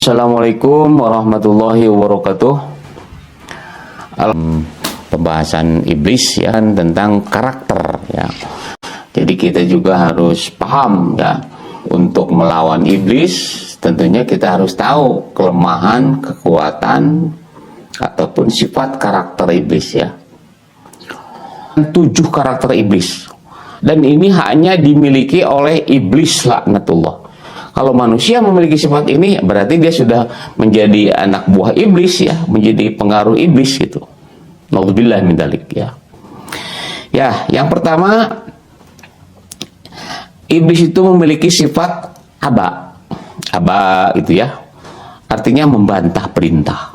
Assalamualaikum warahmatullahi wabarakatuh. Pembahasan iblis ya tentang karakter ya. Jadi kita juga harus paham ya, untuk melawan iblis tentunya kita harus tahu kelemahan, kekuatan ataupun sifat karakter iblis ya. 7 karakter iblis. Dan ini hanya dimiliki oleh iblis laknatullah. Kalau manusia memiliki sifat ini, berarti dia sudah menjadi anak buah iblis ya, menjadi pengaruh iblis gitu. Naudzubillah min dzalik ya. Ya, yang pertama, iblis itu memiliki sifat aba. Aba itu ya, artinya membantah perintah.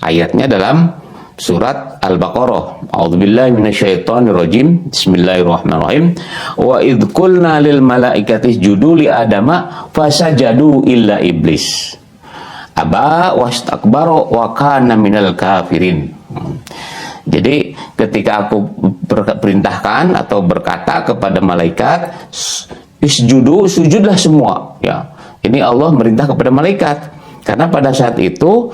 Ayatnya dalam surat Al-Baqarah. A'udzubillahi minasyaitonirrajim. Bismillahirrahmanirrahim. Wa idh qulna lil malaikati isjudu li adama fasajadu illa iblis. Aba wastakbara wa kana minal kafirin. Jadi ketika aku perintahkan atau berkata kepada malaikat isjudu, sujudlah semua ya. Ini Allah merintah kepada malaikat. Karena pada saat itu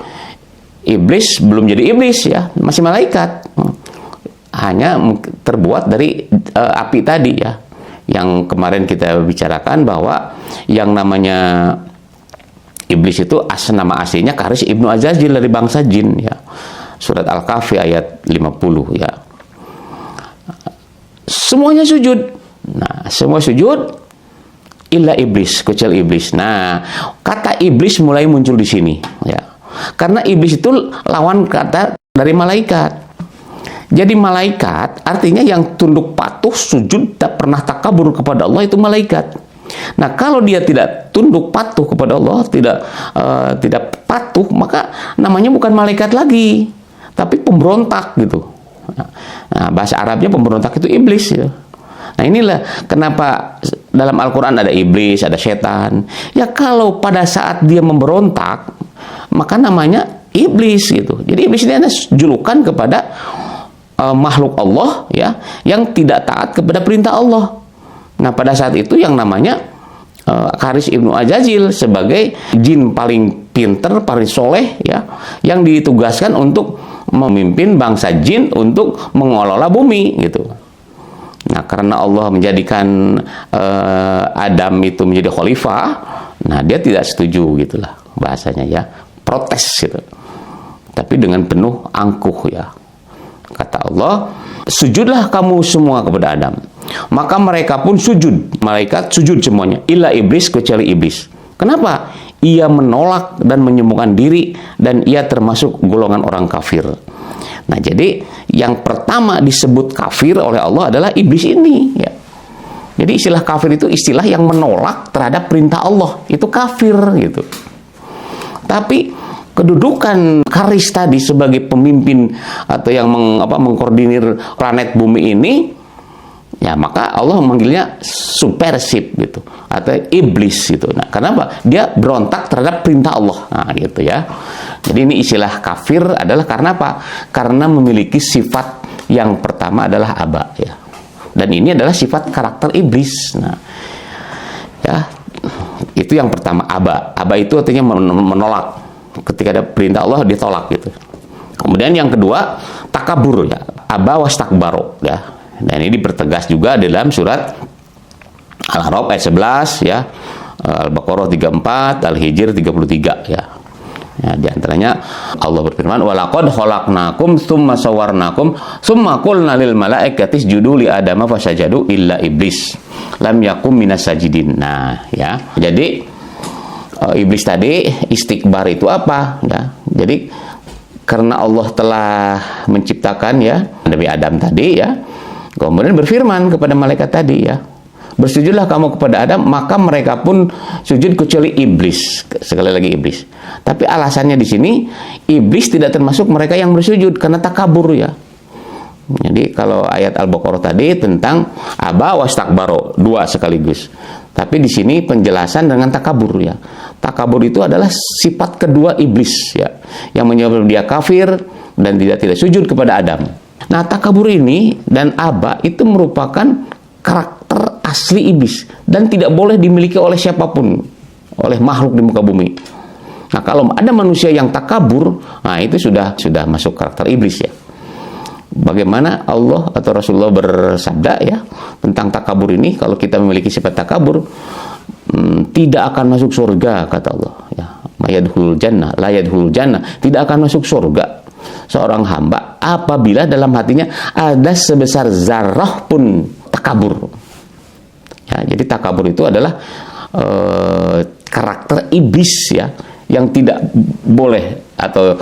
iblis belum jadi iblis ya, masih malaikat. Hanya terbuat dari api tadi ya. Yang kemarin kita bicarakan bahwa yang namanya iblis itu nama aslinya Karis ibnu Azazil, dari bangsa jin ya. Surat Al-Kahfi ayat 50 ya. Semuanya sujud. Nah, semua sujud illa iblis, kecuali iblis. Nah, kata iblis mulai muncul di sini ya. Karena iblis itu lawan kata dari malaikat. Jadi malaikat artinya yang tunduk patuh, sujud, tak pernah takabur kepada Allah, itu malaikat. Nah, kalau dia tidak tunduk patuh kepada Allah, tidak patuh, maka namanya bukan malaikat lagi, tapi pemberontak gitu. Nah, bahasa Arabnya pemberontak itu iblis ya. Nah, inilah kenapa dalam Al-Quran ada iblis, ada setan. Ya, kalau pada saat dia memberontak, maka namanya iblis gitu. Jadi iblis ini ada julukan kepada makhluk Allah ya, yang tidak taat kepada perintah Allah. Nah, pada saat itu yang namanya Karis ibnu Azazil sebagai jin paling pinter, paling soleh ya, yang ditugaskan untuk memimpin bangsa jin untuk mengelola bumi gitu. Nah, karena Allah menjadikan Adam itu menjadi khalifah, nah dia tidak setuju gitulah bahasanya ya, protes gitu. Tapi dengan penuh angkuh ya. Kata Allah, sujudlah kamu semua kepada Adam. Maka mereka pun sujud, malaikat sujud semuanya, illa iblis, kecuali iblis. Kenapa? Ia menolak dan menyembunyikan diri, dan ia termasuk golongan orang kafir. Nah, jadi yang pertama disebut kafir oleh Allah adalah iblis ini ya. Jadi istilah kafir itu istilah yang menolak terhadap perintah Allah, itu kafir gitu. Tapi kedudukan Karis tadi sebagai pemimpin atau yang mengkoordinir planet bumi ini, ya maka Allah memanggilnya supersib gitu, atau iblis gitu. Nah, kenapa? Dia berontak terhadap perintah Allah. Nah, gitu ya. Jadi ini istilah kafir adalah karena apa? Karena memiliki sifat yang pertama adalah aba ya. Dan ini adalah sifat karakter iblis. Nah, ya, itu yang pertama, aba. Aba itu artinya menolak. Ketika ada perintah Allah ditolak gitu. Kemudian yang kedua, takabur ya. Aba wastakbaro ya. Dan ini dipertegas juga dalam surat Al-A'raf ayat 11 ya. Al-Baqarah 34, Al-Hijr 33 ya. Ya, di antaranya Allah berfirman, "Walaqad khalaqnakum tsumma sawwarnakum tsumma qulna lil malaikati isjudu li adama fasajadu illa iblis lam yakum minas sajidin." Nah, ya. Jadi iblis tadi istikbar itu apa ya? Jadi karena Allah telah menciptakan ya Nabi Adam tadi ya, kemudian berfirman kepada malaikat tadi ya, bersujudlah kamu kepada Adam, maka mereka pun sujud kecuali iblis. Sekali lagi iblis. Tapi alasannya di sini iblis tidak termasuk mereka yang bersujud karena takabur ya. Jadi kalau ayat Al-Baqarah tadi tentang aba wastakbaro, 2 sekaligus. Tapi di sini penjelasan dengan takabur ya. Takabur itu adalah sifat kedua iblis ya, yang menyebabkan dia kafir dan tidak sujud kepada Adam. Nah, takabur ini dan aba itu merupakan karakter asli iblis dan tidak boleh dimiliki oleh siapapun, oleh makhluk di muka bumi. Nah, kalau ada manusia yang takabur, nah itu sudah masuk karakter iblis ya. Bagaimana Allah atau Rasulullah bersabda ya tentang takabur ini, kalau kita memiliki sifat takabur, tidak akan masuk surga, kata Allah ya. Mayadhul jannah, la yadhul jannah, tidak akan masuk surga seorang hamba apabila dalam hatinya ada sebesar zarah pun takabur. Ya, jadi takabur itu adalah karakter iblis ya, yang tidak boleh atau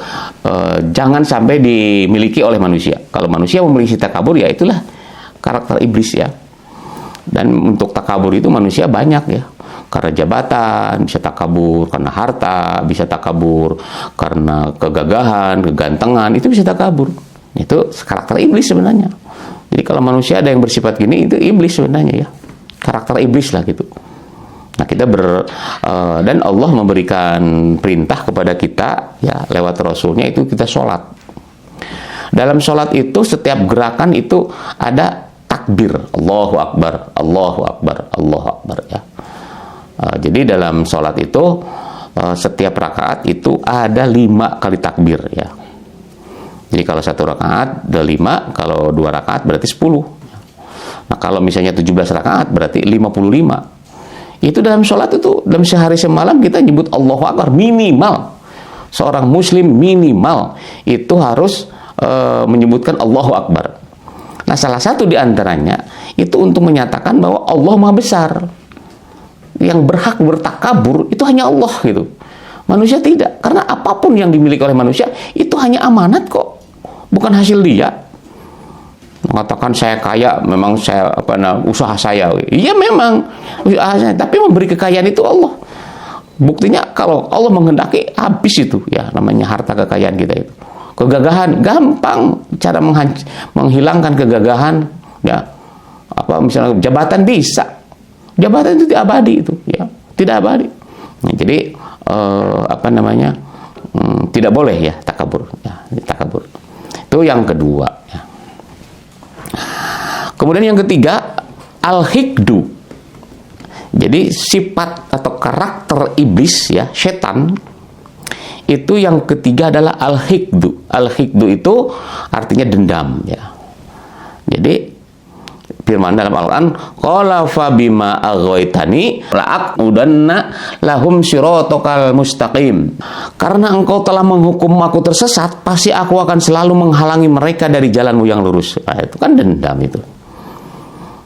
jangan sampai dimiliki oleh manusia. Kalau manusia memiliki takabur, ya itulah karakter iblis ya. Dan untuk takabur itu manusia banyak ya. Karena jabatan bisa takabur, karena harta bisa takabur, karena kegagahan, kegantengan itu bisa takabur. Itu karakter iblis sebenarnya. Jadi kalau manusia ada yang bersifat gini, itu iblis sebenarnya ya. Karakter iblis lah gitu. Nah, kita dan Allah memberikan perintah kepada kita ya lewat Rasulnya, itu kita sholat. Dalam sholat itu setiap gerakan itu ada takbir, Allahu Akbar, Allahu Akbar, Allahu Akbar ya. Jadi dalam sholat itu setiap rakaat itu ada 5 kali takbir ya. Jadi kalau 1 rakaat ada 5, kalau 2 rakaat berarti 10. Nah, kalau misalnya 17 rakaat berarti 55. Itu dalam sholat itu, dalam sehari semalam kita nyebut Allahu Akbar minimal. Seorang muslim minimal itu harus menyebutkan Allahu Akbar. Nah, salah satu di antaranya itu untuk menyatakan bahwa Allah Maha Besar. Yang berhak bertakabur itu hanya Allah gitu. Manusia tidak, karena apapun yang dimiliki oleh manusia itu hanya amanat kok, bukan hasil dia. Mengatakan saya kaya, memang saya usaha saya. Iya memang usaha saya, tapi memberi kekayaan itu Allah. Buktinya kalau Allah menghendaki habis itu ya, namanya harta kekayaan kita itu. Kegagahan gampang cara menghilangkan kegagahan ya. Misalnya jabatan bisa. Jabatan itu tidak abadi itu ya, tidak abadi. Nah, jadi tidak boleh ya takabur ya, takabur. Itu yang kedua ya. Kemudian yang ketiga, al-hikdu. Jadi sifat atau karakter iblis ya, setan. Itu yang ketiga adalah al-hikdu. Al-hikdu itu artinya dendam ya. Jadi firman dalam Al-Quran, qala fa bima aghwaytani la'aqudanna lahum siratakal mustaqim. Karena engkau telah menghukum aku tersesat, pasti aku akan selalu menghalangi mereka dari jalanmu yang lurus. Nah, itu kan dendam itu.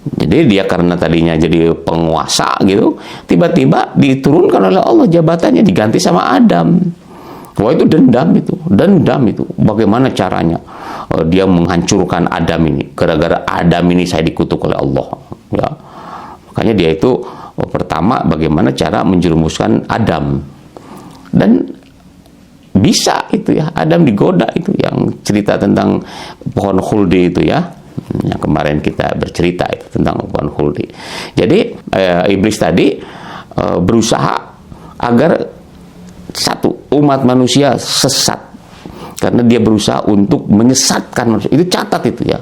Jadi dia karena tadinya jadi penguasa gitu, tiba-tiba diturunkan oleh Allah jabatannya, diganti sama Adam. Wah, itu dendam itu. Dendam itu. Bagaimana caranya? Dia menghancurkan Adam ini. Gara-gara Adam ini saya dikutuk oleh Allah. Ya. Makanya dia itu pertama bagaimana cara menjerumuskan Adam. Dan bisa itu ya. Adam digoda itu. Yang cerita tentang pohon khuldi itu ya. Yang kemarin kita bercerita itu tentang pohon khuldi. Jadi iblis tadi berusaha agar satu, umat manusia sesat karena dia berusaha untuk menyesatkan manusia. Itu catat itu ya,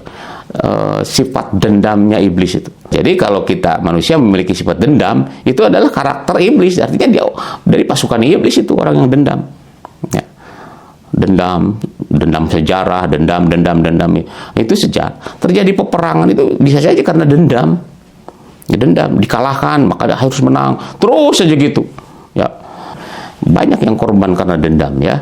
sifat dendamnya iblis itu. Jadi kalau kita manusia memiliki sifat dendam, itu adalah karakter iblis. Artinya dia dari pasukan iblis itu orang yang dendam ya. Dendam sejarah, dendam itu sejarah. Terjadi peperangan itu bisa saja karena dendam ya, dendam dikalahkan maka harus menang terus saja gitu ya. Banyak yang korban karena dendam ya.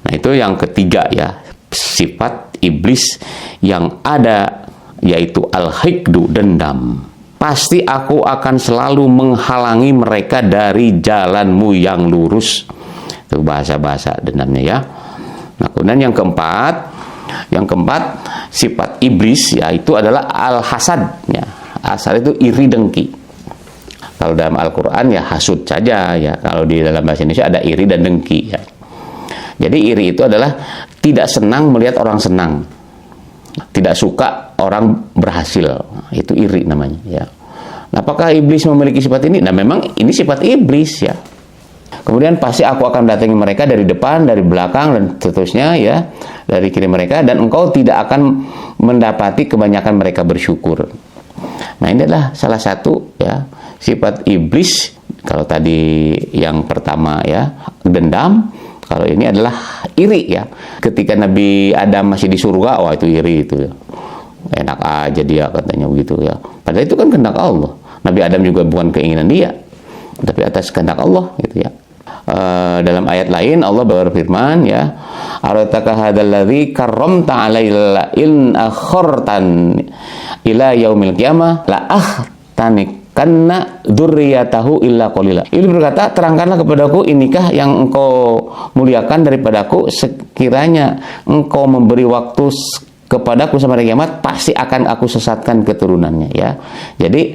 Nah, itu yang ketiga ya, sifat iblis yang ada, yaitu al-hikdu, dendam. Pasti aku akan selalu menghalangi mereka dari jalanmu yang lurus. Itu bahasa-bahasa dendamnya ya. Nah, kemudian yang keempat sifat iblis yaitu adalah al-hasad ya. Hasad itu iri dengki. Kalau dalam Al-Quran ya hasud saja ya. Kalau di dalam bahasa Indonesia ada iri dan dengki ya. Jadi iri itu adalah tidak senang melihat orang senang, tidak suka orang berhasil. Itu iri namanya ya. Nah, apakah iblis memiliki sifat ini? Nah, memang ini sifat iblis ya. Kemudian pasti aku akan datangi mereka dari depan, dari belakang dan seterusnya ya, dari kiri mereka, dan engkau tidak akan mendapati kebanyakan mereka bersyukur. Nah, ini adalah salah satu ya sifat iblis Kalau tadi yang pertama ya dendam, kalau ini adalah iri ya. Ketika Nabi Adam masih di surga, wah itu iri itu ya. Enak aja dia katanya begitu ya. Padahal itu kan kehendak Allah. Nabi Adam juga bukan keinginan dia, tapi atas kehendak Allah gitu ya. Dalam ayat lain Allah berfirman ya, arataka hadzal ladzi karramta alaila in akhortan ila yaumil qiyamah la ahtanikanna dzurriyyatahu illa qalila. Ini berkata, terangkanlah kepadaku inikah yang engkau muliakan daripadaku, sekiranya engkau memberi waktu kepadaku sampai kiamat, pasti akan aku sesatkan keturunannya ya. Jadi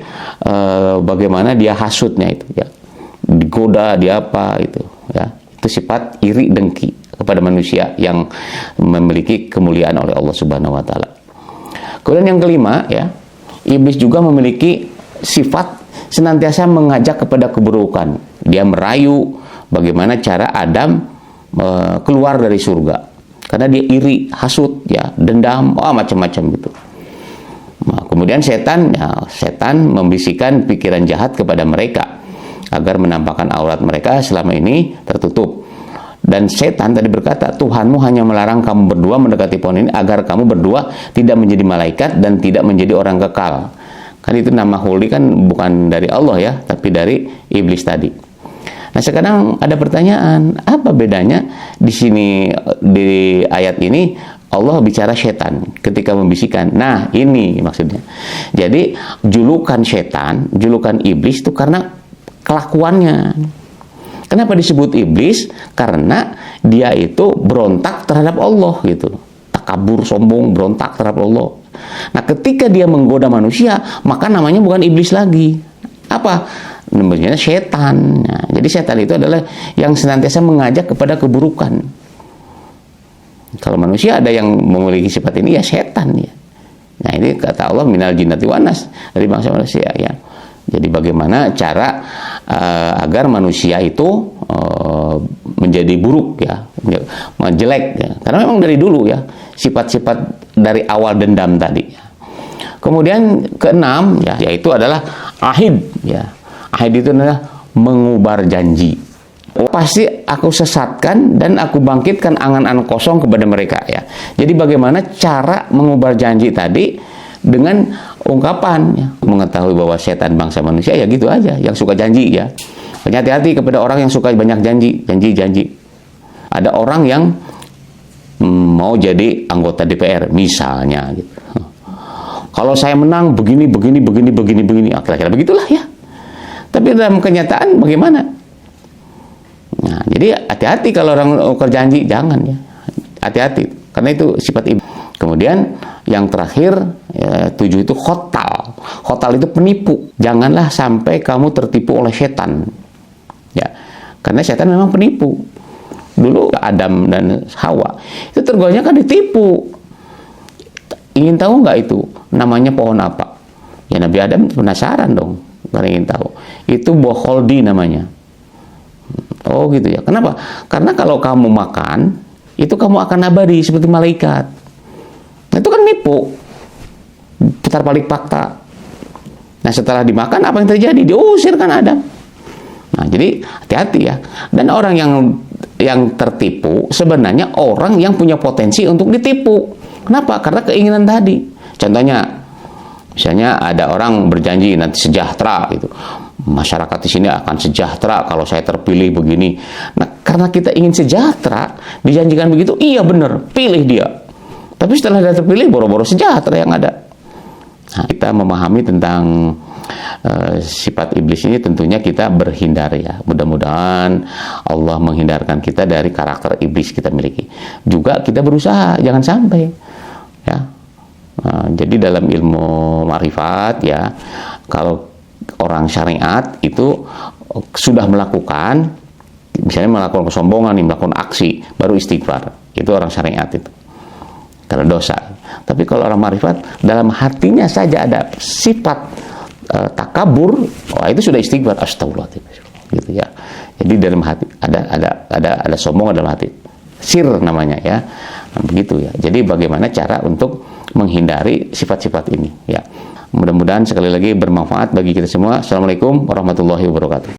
bagaimana dia hasutnya itu ya, digoda, dia apa itu ya, itu sifat iri dengki kepada manusia yang memiliki kemuliaan oleh Allah Subhanahu wa taala. Kemudian yang kelima ya, iblis juga memiliki sifat senantiasa mengajak kepada keburukan. Dia merayu bagaimana cara Adam keluar dari surga. Karena dia iri, hasut, ya, dendam, macam-macam gitu. Nah, kemudian setan membisikkan pikiran jahat kepada mereka agar menampakkan aurat mereka selama ini tertutup. Dan setan tadi berkata, Tuhanmu hanya melarang kamu berdua mendekati pohon ini agar kamu berdua tidak menjadi malaikat dan tidak menjadi orang kekal. Kan itu nama holy kan bukan dari Allah ya, tapi dari iblis tadi. Nah sekarang ada pertanyaan, apa bedanya di sini di ayat ini Allah bicara setan ketika membisikkan. Nah ini maksudnya. Jadi julukan setan, julukan iblis itu karena kelakuannya. Kenapa disebut iblis? Karena dia itu berontak terhadap Allah gitu. Takabur, sombong, berontak terhadap Allah. Nah ketika dia menggoda manusia, maka namanya bukan iblis lagi. Apa? Namanya setan. Nah, jadi setan itu adalah yang senantiasa mengajak kepada keburukan. Kalau manusia ada yang memiliki sifat ini ya setan ya. Nah ini kata Allah minal jinnati wan nas, dari bangsa manusia ya. Jadi bagaimana cara agar manusia itu menjadi buruk ya, jelek ya. Karena memang dari dulu ya sifat-sifat dari awal dendam tadi. Kemudian keenam ya, yaitu adalah ahid ya. Ahid itu adalah mengubar janji. Pasti aku sesatkan dan aku bangkitkan angan-angan kosong kepada mereka ya. Jadi bagaimana cara mengubar janji tadi dengan ungkapan ya. Mengetahui bahwa setan bangsa manusia ya gitu aja, yang suka janji ya. Hati-hati kepada orang yang suka banyak janji. Ada orang yang mau jadi anggota DPR misalnya gitu. Kalau saya menang begini, kira-kira begitulah ya. Tapi dalam kenyataan bagaimana? Nah, jadi hati-hati kalau orang janji, jangan ya. Hati-hati, karena itu sifat iblis. Kemudian yang terakhir, ya, 7 itu khotal. Khotal itu penipu. Janganlah sampai kamu tertipu oleh setan. Ya, karena setan memang penipu. Dulu Adam dan Hawa itu tergolanya kan ditipu. Ingin tahu nggak itu namanya pohon apa? Ya Nabi Adam penasaran dong. Karena ingin tahu. Itu boholdi namanya. Oh gitu ya. Kenapa? Karena kalau kamu makan, itu kamu akan abadi seperti malaikat. Nah, itu kan nipu. Putar balik fakta. Nah setelah dimakan apa yang terjadi? Diusir kan Adam. Nah jadi hati-hati ya. Dan orang yang tertipu sebenarnya orang yang punya potensi untuk ditipu. Kenapa? Karena keinginan tadi. Contohnya, misalnya ada orang berjanji nanti sejahtera gitu. Masyarakat di sini akan sejahtera kalau saya terpilih begini. Nah, karena kita ingin sejahtera, dijanjikan begitu, iya benar, pilih dia. Tapi setelah dia terpilih, boro-boro sejahtera yang ada. Nah, kita memahami tentang sifat iblis ini tentunya kita berhindar ya. Mudah-mudahan Allah menghindarkan kita dari karakter iblis kita miliki. Juga kita berusaha jangan sampai ya. Jadi dalam ilmu marifat ya, kalau orang syariat itu sudah melakukan, misalnya melakukan kesombongan, melakukan aksi, baru istighfar. Itu orang syariat itu. Karena dosa. Tapi kalau orang marifat, dalam hatinya saja ada sifat takabur, itu sudah istighfar, astagfirullahaladzim, gitu ya. Jadi dalam hati ada sombong dalam hati, sir namanya ya. Nah, begitu ya. Jadi bagaimana cara untuk menghindari sifat-sifat ini ya. Mudah-mudahan sekali lagi bermanfaat bagi kita semua. Assalamualaikum warahmatullahi wabarakatuh.